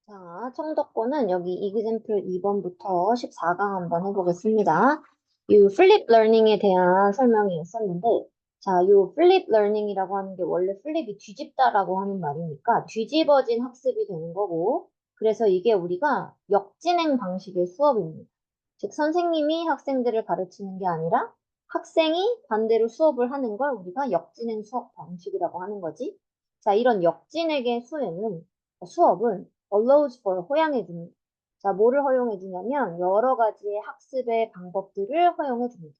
자, 청독권은 여기 example 2번부터 14강 한번 해보겠습니다. 이 플립 러닝에 대한 설명이었었는데, 자, 이 플립 러닝이라고 하는 게 원래 플립이 뒤집다라고 하는 말이니까 뒤집어진 학습이 되는 거고, 그래서 이게 우리가 역진행 방식의 수업입니다. 즉, 선생님이 학생들을 가르치는 게 아니라 학생이 반대로 수업을 하는 걸 우리가 역진행 수업 방식이라고 하는 거지. 자, 이런 역진행의 수업은 allows for 허용해 줍니다. 자, 뭐를 허용해 주냐면 여러 가지의 학습의 방법들을 허용해 줍니다.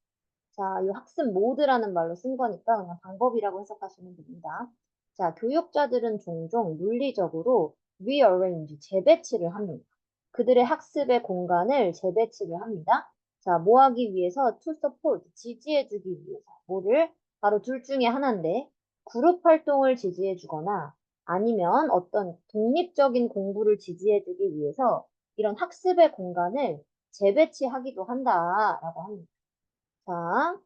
자, 이 학습 모드라는 말로 쓴 거니까 그냥 방법이라고 해석하시면 됩니다. 자, 교육자들은 종종 물리적으로 rearrange, 재배치를 합니다. 그들의 학습의 공간을 재배치를 합니다. 자, 뭐 하기 위해서? to support, 지지해주기 위해서. 뭐를? 바로 둘 중에 하나인데, 그룹 활동을 지지해주거나 아니면 어떤 독립적인 공부를 지지해주기 위해서 이런 학습의 공간을 재배치하기도 한다라고 합니다. 자,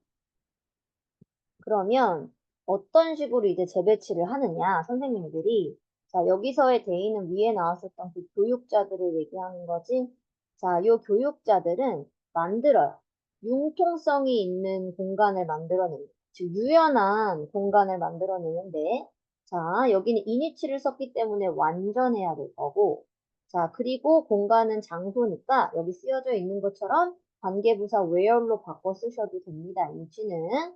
그러면 어떤 식으로 이제 재배치를 하느냐, 선생님들이. 자, 여기서의 대의는 위에 나왔었던 그 교육자들을 얘기하는 거지. 자, 요 교육자들은 만들어요. 융통성이 있는 공간을 만들어냅니다. 즉, 유연한 공간을 만들어내는데, 자, 여기는 이니치를 썼기 때문에 완전해야 될 거고, 자, 그리고 공간은 장소니까 여기 쓰여져 있는 것처럼 관계부사 where로 바꿔 쓰셔도 됩니다. 이니치는.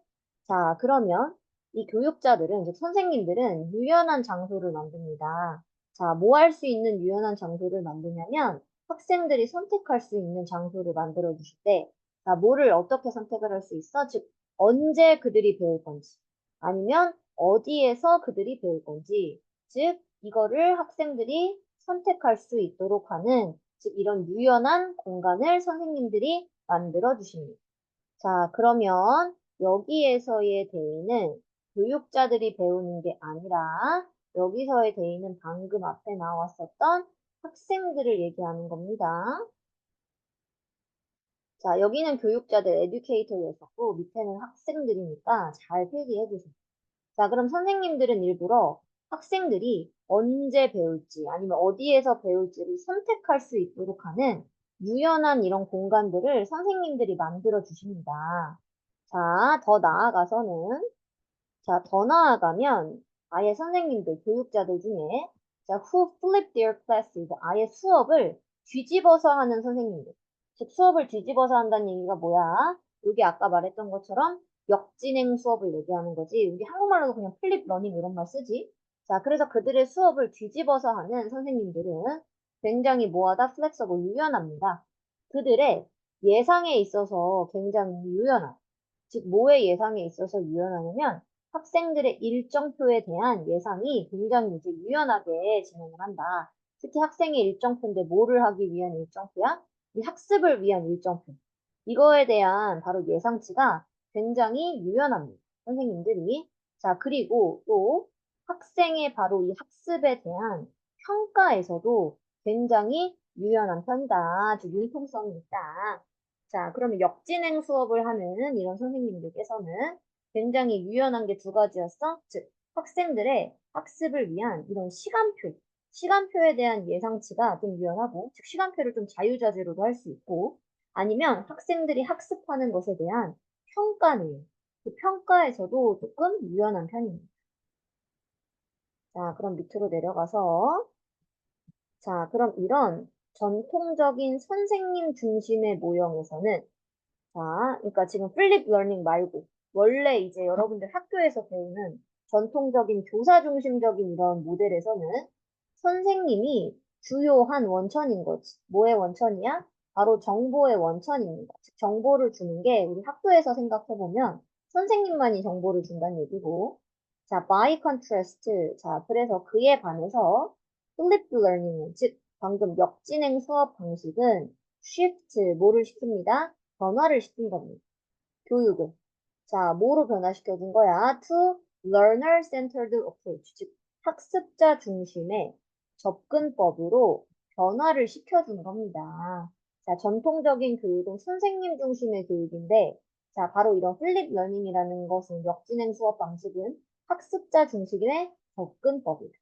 자, 그러면 이 교육자들은, 즉 선생님들은 유연한 장소를 만듭니다. 자, 뭐 할 수 있는 유연한 장소를 만드냐면 학생들이 선택할 수 있는 장소를 만들어 주실 때, 자, 뭐를 어떻게 선택을 할 수 있어? 즉, 언제 그들이 배울 건지, 아니면 어디에서 그들이 배울 건지, 즉, 이거를 학생들이 선택할 수 있도록 하는, 즉, 이런 유연한 공간을 선생님들이 만들어 주십니다. 자, 그러면 여기에서의 대의는 교육자들이 배우는 게 아니라 여기서의 대의는 방금 앞에 나왔었던 학생들을 얘기하는 겁니다. 자, 여기는 교육자들, 에듀케이터였었고 밑에는 학생들이니까 잘 필기해 주세요. 자, 그럼 선생님들은 일부러 학생들이 언제 배울지 아니면 어디에서 배울지를 선택할 수 있도록 하는 유연한 이런 공간들을 선생님들이 만들어 주십니다. 자, 더 나아가면 아예 선생님들, 교육자들 중에 자, who flip their classes, 아예 수업을 뒤집어서 하는 선생님들. 즉, 수업을 뒤집어서 한다는 얘기가 뭐야? 여기 아까 말했던 것처럼 역진행 수업을 얘기하는 거지. 우리 한국말로도 그냥 플립 러닝 이런 말 쓰지. 자, 그래서 그들의 수업을 뒤집어서 하는 선생님들은 굉장히 뭐하다? 플렉서블, 유연합니다. 그들의 예상에 있어서 굉장히 유연함. 즉, 뭐의 예상에 있어서 유연하냐면 학생들의 일정표에 대한 예상이 굉장히 이제 유연하게 진행을 한다. 특히 학생의 일정표인데 뭐를 하기 위한 일정표야? 이 학습을 위한 일정표. 이거에 대한 바로 예상치가 굉장히 유연합니다. 선생님들이. 자, 그리고 또 학생의 바로 이 학습에 대한 평가에서도 굉장히 유연한 편이다. 즉, 융통성이 있다. 자, 그러면 역진행 수업을 하는 이런 선생님들께서는 굉장히 유연한 게 두 가지였어. 즉, 학생들의 학습을 위한 이런 시간표에 대한 예상치가 좀 유연하고, 즉, 시간표를 좀 자유자재로도 할 수 있고, 아니면 학생들이 학습하는 것에 대한 평가는, 그 평가에서도 조금 유연한 편입니다. 자, 그럼 밑으로 내려가서, 자, 그럼 이런 전통적인 선생님 중심의 모형에서는 자, 그러니까 지금 플립 러닝 말고 원래 이제 여러분들 학교에서 배우는 전통적인 교사 중심적인 이런 모델에서는 선생님이 주요한 원천인 거지. 뭐의 원천이야? 바로 정보의 원천입니다. 즉, 정보를 주는 게 우리 학교에서 생각해보면 선생님만이 정보를 준다는 얘기고, 자, by contrast. 자, 그래서 그에 반해서 플립 러닝, 즉, 방금 역진행 수업 방식은 shift, 뭐를 시킵니다? 변화를 시킨 겁니다. 교육을. 자, 뭐로 변화시켜준 거야? To learner-centered approach. 즉, 학습자 중심의 접근법으로 변화를 시켜준 겁니다. 자, 전통적인 교육은 선생님 중심의 교육인데, 자, 바로 이런 플립 러닝이라는 것은 역진행 수업 방식은 학습자 중심의 접근법이다.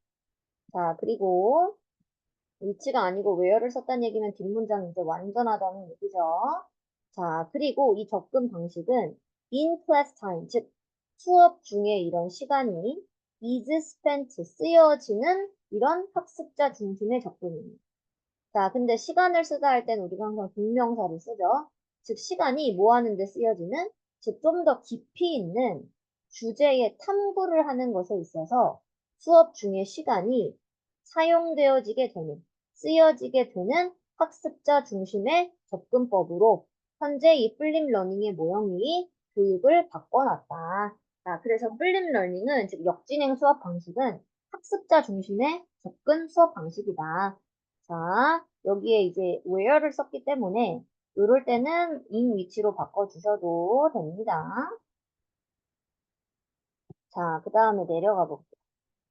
자, 그리고 위치가 아니고 where를 썼다는 얘기면 뒷문장이 이제 완전하다는 얘기죠. 자, 그리고 이 접근 방식은 in class time, 즉 수업 중에 이런 시간이 is spent 쓰여지는 이런 학습자 중심의 접근입니다. 자, 근데 시간을 쓰다 할 때는 우리가 항상 동명사를 쓰죠. 즉, 시간이 뭐 하는데 쓰여지는? 즉, 좀 더 깊이 있는 주제의 탐구를 하는 것에 있어서 수업 중에 시간이 사용되어지게 되는, 쓰여지게 되는 학습자 중심의 접근법으로 현재 이 플립 러닝의 모형이 교육을 바꿔놨다. 자, 그래서 플립 러닝은, 즉, 역진행 수업 방식은 학습자 중심의 접근 수업 방식이다. 자, 여기에 이제 where를 썼기 때문에 이럴 때는 in 위치로 바꿔주셔도 됩니다. 자, 그 다음에 내려가 볼게요.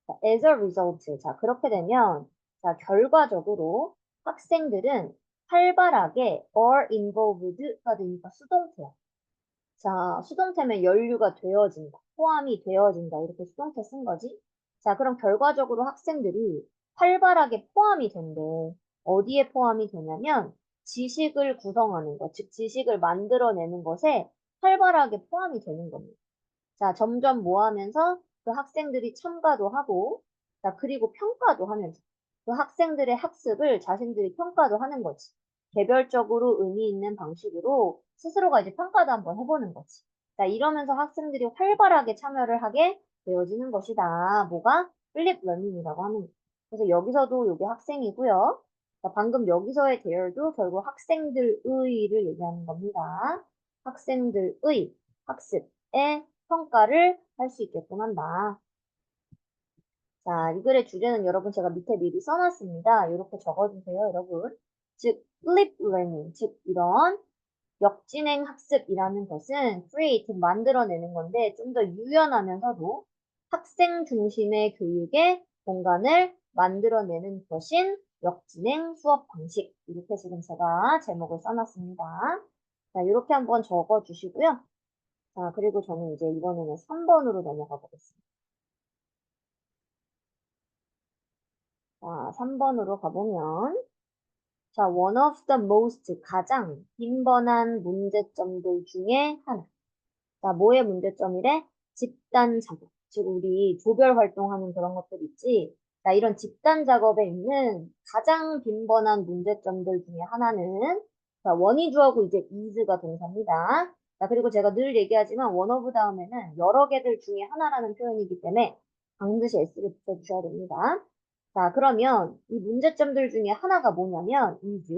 자, as a result. 자, 그렇게 되면, 자, 결과적으로 학생들은 활발하게 are involved가 되니까 수동태야. 자, 수동태면 연류가 되어진다. 포함이 되어진다. 이렇게 수동태 쓴 거지. 자, 그럼 결과적으로 학생들이 활발하게 포함이 된대. 어디에 포함이 되냐면 지식을 구성하는 것, 즉 지식을 만들어내는 것에 활발하게 포함이 되는 겁니다. 자, 점점 모하면서 그 학생들이 참가도 하고, 자, 그리고 평가도 하면서 그 학생들의 학습을 자신들이 평가도 하는 거지. 개별적으로 의미 있는 방식으로 스스로가 이제 평가도 한번 해보는 거지. 자, 이러면서 학생들이 활발하게 참여를 하게 되어지는 것이다. 뭐가? 플립 러닝이라고 하는 거예요. 그래서 여기서도 이게 학생이고요. 자, 방금 여기서의 대열도 결국 학생들의를 얘기하는 겁니다. 학생들의 학습에 평가를 할 수 있게끔 한다. 자, 이 글의 주제는 여러분 제가 밑에 미리 써놨습니다. 이렇게 적어주세요, 여러분. 즉, flip learning, 즉 이런 역진행 학습이라는 것은 create, 만들어내는 건데 좀 더 유연하면서도 학생 중심의 교육의 공간을 만들어내는 것인 역진행 수업 방식. 이렇게 지금 제가 제목을 써놨습니다. 자, 이렇게 한번 적어주시고요. 자, 그리고 저는 이제 이번에는 3번으로 넘어가 보겠습니다. 자, 3번으로 가보면, 자, one of the most, 가장 빈번한 문제점들 중에 하나. 자, 뭐의 문제점이래? 집단 작업. 즉, 우리 조별 활동하는 그런 것들 있지. 자, 이런 집단 작업에 있는 가장 빈번한 문제점들 중에 하나는, 자, 원이 주어고 이제 is가 동사입니다. 자, 그리고 제가 늘 얘기하지만 one of 다음에는 여러 개들 중에 하나라는 표현이기 때문에 반드시 s를 붙여주셔야 됩니다. 자, 그러면 이 문제점들 중에 하나가 뭐냐면 is,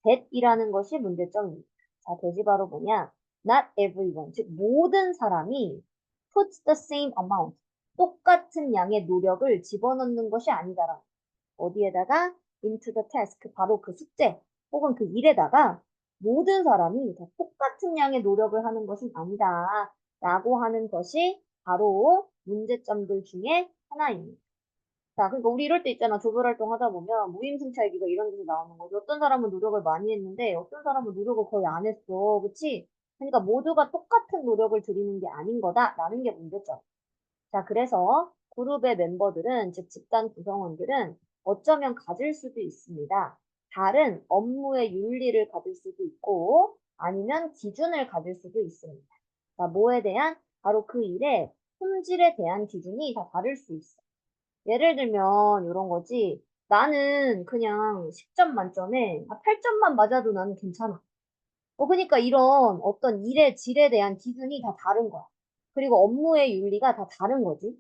that이라는 것이 문제점입니다. 자, 대지 바로 뭐냐? Not everyone, 즉 모든 사람이 puts the same amount, 똑같은 양의 노력을 집어넣는 것이 아니다라. 어디에다가? into the task, 바로 그 숙제 혹은 그 일에다가 모든 사람이 다 똑같은 양의 노력을 하는 것은 아니다. 라고 하는 것이 바로 문제점들 중에 하나입니다. 자, 그러니까 우리 이럴 때 있잖아. 조별활동 하다 보면 무임승차이기가 이런 데서 나오는 거죠. 어떤 사람은 노력을 많이 했는데 어떤 사람은 노력을 거의 안 했어. 그치? 그러니까 모두가 똑같은 노력을 들이는 게 아닌 거다라는 게 문제점. 자, 그래서 그룹의 멤버들은, 즉 집단 구성원들은 어쩌면 가질 수도 있습니다. 다른 업무의 윤리를 가질 수도 있고 아니면 기준을 가질 수도 있습니다. 자, 뭐에 대한? 바로 그 일의 품질에 대한 기준이 다 다를 수 있어. 예를 들면 이런 거지. 나는 그냥 10점 만점에 8점만 맞아도 나는 괜찮아. 그러니까 이런 어떤 일의 질에 대한 기준이 다 다른 거야. 그리고 업무의 윤리가 다 다른 거지.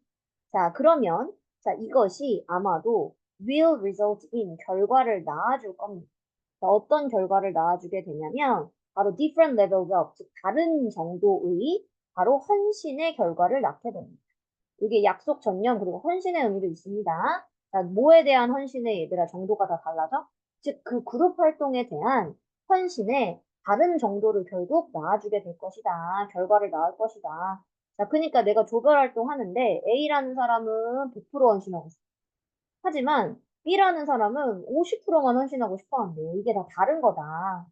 자, 그러면 자, 이것이 아마도 will result in 결과를 낳아줄 겁니다. 자, 어떤 결과를 낳아주게 되냐면 바로 different levels of, 즉 다른 정도의 바로 헌신의 결과를 낳게 됩니다. 이게 약속 전념 그리고 헌신의 의미도 있습니다. 자, 뭐에 대한 헌신의 얘들아 정도가 다 달라져? 즉 그 그룹 활동에 대한 헌신의 다른 정도를 결국 낳아주게 될 것이다. 결과를 낳을 것이다. 자, 그러니까 내가 조별 활동 하는데 A라는 사람은 100% 헌신하고 싶어. 하지만 B라는 사람은 50%만 헌신하고 싶어 하는데 이게 다 다른 거다.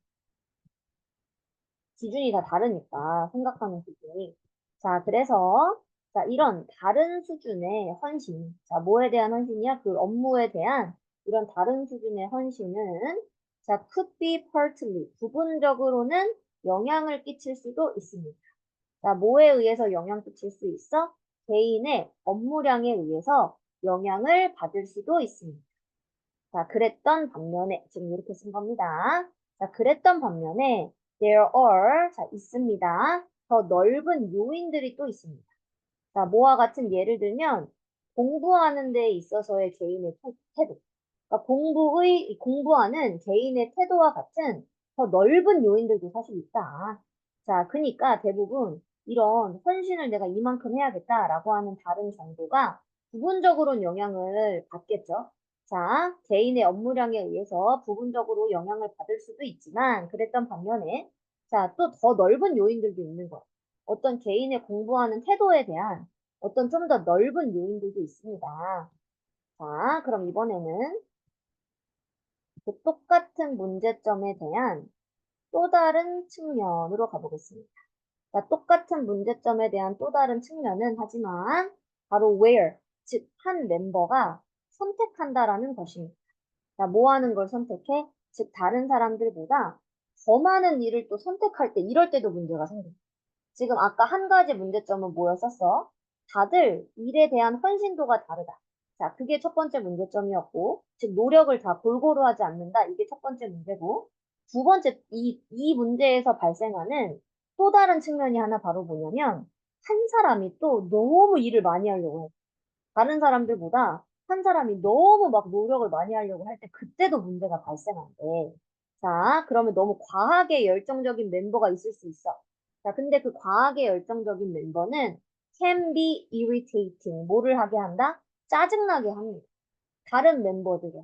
기준이 다 다르니까 생각하는 기준이. 자, 그래서 자, 이런 다른 수준의 헌신. 자, 뭐에 대한 헌신이야? 그 업무에 대한 이런 다른 수준의 헌신은 자, could be partly, 부분적으로는 영향을 끼칠 수도 있습니다. 자, 뭐에 의해서 영향 끼칠 수 있어? 개인의 업무량에 의해서 영향을 받을 수도 있습니다. 자, 그랬던 반면에, 지금 이렇게 쓴 겁니다. 자, 그랬던 반면에, there are, 자, 있습니다. 더 넓은 요인들이 또 있습니다. 자, 뭐와 같은 예를 들면, 공부하는 데 있어서의 개인의 태도. 그러니까 공부하는 개인의 태도와 같은 더 넓은 요인들도 사실 있다. 자, 그러니까 대부분 이런 헌신을 내가 이만큼 해야겠다라고 하는 다른 정도가 부분적으로는 영향을 받겠죠. 자, 개인의 업무량에 의해서 부분적으로 영향을 받을 수도 있지만 그랬던 반면에 자, 또 더 넓은 요인들도 있는 거예요. 어떤 개인의 공부하는 태도에 대한 어떤 좀 더 넓은 요인들도 있습니다. 자, 그럼 이번에는 그 똑같은 문제점에 대한 또 다른 측면으로 가보겠습니다. 자, 똑같은 문제점에 대한 또 다른 측면은 하지만 바로 where, 즉 한 멤버가 선택한다라는 것입니다. 자, 뭐 하는 걸 선택해? 즉 다른 사람들보다 더 많은 일을 또 선택할 때 이럴 때도 문제가 생깁니다. 지금 아까 한 가지 문제점은 뭐였었어? 다들 일에 대한 헌신도가 다르다. 자, 그게 첫 번째 문제점이었고, 즉 노력을 다 골고루 하지 않는다. 이게 첫 번째 문제고, 두 번째, 이 문제에서 발생하는 또 다른 측면이 하나 바로 뭐냐면, 한 사람이 또 너무 일을 많이 하려고 해. 다른 사람들보다 한 사람이 너무 막 노력을 많이 하려고 할 때 그때도 문제가 발생한대. 자, 그러면 너무 과하게 열정적인 멤버가 있을 수 있어. 자, 근데 그 과하게 열정적인 멤버는 can be irritating. 뭐를 하게 한다? 짜증나게 합니다. 다른 멤버들은.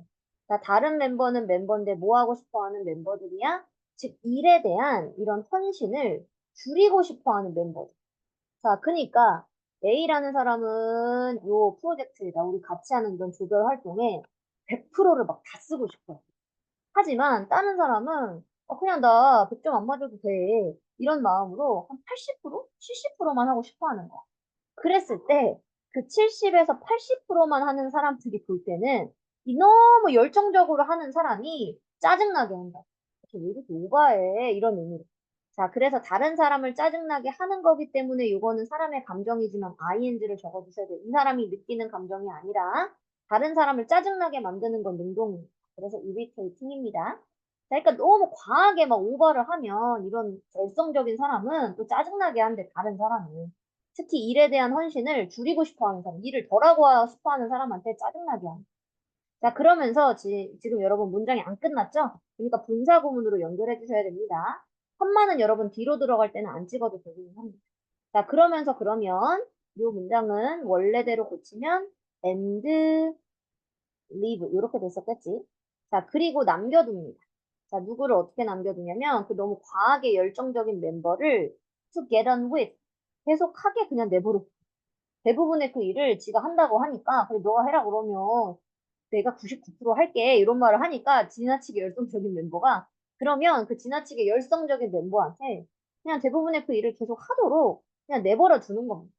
자, 다른 멤버는 멤버인데 뭐 하고 싶어 하는 멤버들이야? 즉, 일에 대한 이런 헌신을 줄이고 싶어 하는 멤버들. 자, 그니까 A라는 사람은 요 프로젝트에다 우리 같이 하는 이런 조별 활동에 100%를 막 다 쓰고 싶어요. 하지만 다른 사람은 그냥 나 100점 안 맞아도 돼. 이런 마음으로 한 80%? 70%만 하고 싶어 하는 거야. 그랬을 때 그 70에서 80%만 하는 사람들이 볼 때는 이 너무 열정적으로 하는 사람이 짜증나게 한다. 왜 이렇게 오바해? 이런 의미로. 자, 그래서 다른 사람을 짜증나게 하는 거기 때문에 이거는 사람의 감정이지만 ing를 적어주셔야 돼요. 이 사람이 느끼는 감정이 아니라 다른 사람을 짜증나게 만드는 건 능동입니다. 그래서 irritating입니다. 자, 그러니까 너무 과하게 막 오버를 하면 이런 열성적인 사람은 또 짜증나게 한대, 다른 사람은. 특히 일에 대한 헌신을 줄이고 싶어 하는 사람, 일을 덜 하고 싶어 하는 사람한테 짜증나게 합니다. 자, 그러면서 지금 여러분 문장이 안 끝났죠? 그러니까 분사구문으로 연결해 주셔야 됩니다. 컴마는 여러분 뒤로 들어갈 때는 안 찍어도 되긴 합니다. 자, 그러면 이 문장은 원래대로 고치면 and leave 이렇게 됐었겠지? 자, 그리고 남겨둡니다. 자, 누구를 어떻게 남겨두냐면 그 너무 과하게 열정적인 멤버를 to get on with 계속하게 그냥 내버려. 대부분의 그 일을 지가 한다고 하니까 그래 너가 해라 그러면 내가 99% 할게 이런 말을 하니까 지나치게 열성적인 멤버가 그러면 그 지나치게 열성적인 멤버한테 그냥 대부분의 그 일을 계속 하도록 그냥 내버려 두는 겁니다.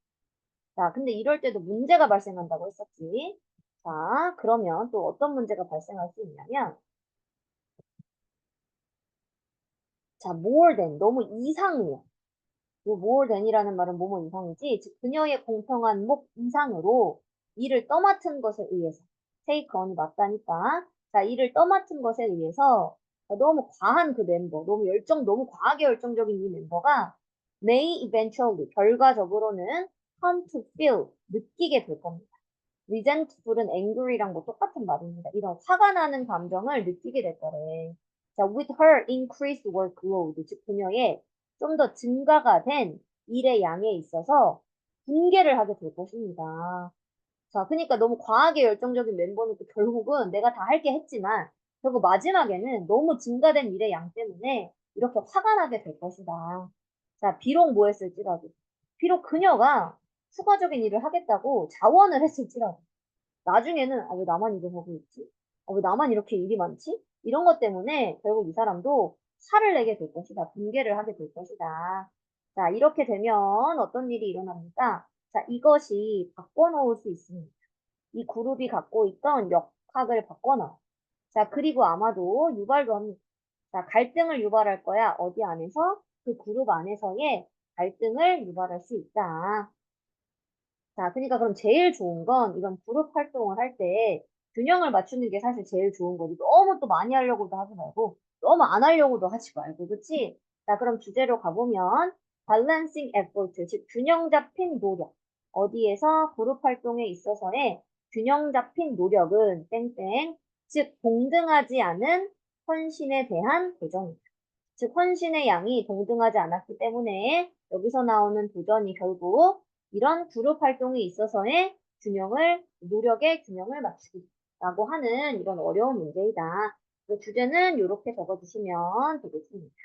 자, 근데 이럴 때도 문제가 발생한다고 했었지. 자, 그러면 또 어떤 문제가 발생할 수 있냐면 자, more than 너무 이상이에요. 이 more than이라는 말은 뭐뭐 이상이지, 즉 그녀의 공평한 목 이상으로 일을 떠맡은 것에 의해서 take on이 맞다니까. 자, 일을 떠맡은 것에 의해서 너무 과한 그 멤버, 너무 과하게 열정적인 이 멤버가 may eventually, 결과적으로는 come to feel, 느끼게 될 겁니다. resentful은 angry랑 뭐 똑같은 말입니다. 이런 화가 나는 감정을 느끼게 될 거래. 자, with her increased workload, 즉 그녀의 좀 더 증가가 된 일의 양에 있어서 분개를 하게 될 것입니다. 자, 그러니까 너무 과하게 열정적인 멤버는 또 결국은 내가 다 할게 했지만 결국 마지막에는 너무 증가된 일의 양 때문에 이렇게 화가 나게 될 것이다. 자, 비록 뭐 했을지라도, 비록 그녀가 추가적인 일을 하겠다고 자원을 했을지라도 나중에는 왜 나만 이거 하고 있지? 왜 나만 이렇게 일이 많지? 이런 것 때문에 결국 이 사람도 화를 내게 될 것이다. 분개를 하게 될 것이다. 자, 이렇게 되면 어떤 일이 일어납니까? 자, 이것이 바꿔놓을 수 있습니다. 이 그룹이 갖고 있던 역학을 바꿔놔. 자, 그리고 아마도 유발도 합니다. 자, 갈등을 유발할 거야. 어디 안에서? 그 그룹 안에서의 갈등을 유발할 수 있다. 자, 그러니까 그럼 제일 좋은 건 이런 그룹 활동을 할 때 균형을 맞추는 게 사실 제일 좋은 거지. 너무 또 많이 하려고도 하지 말고, 너무 안 하려고도 하지 말고, 그치? 자, 그럼 주제로 가보면, balancing effort, 즉 균형 잡힌 노력. 어디에서 그룹 활동에 있어서의 균형 잡힌 노력은 땡땡, 즉 동등하지 않은 헌신에 대한 도전이다. 즉 헌신의 양이 동등하지 않았기 때문에 여기서 나오는 도전이 결국 이런 그룹 활동에 있어서의 노력의 균형을 맞추기라고 하는 이런 어려운 문제이다. 그 주제는 이렇게 적어주시면 되겠습니다.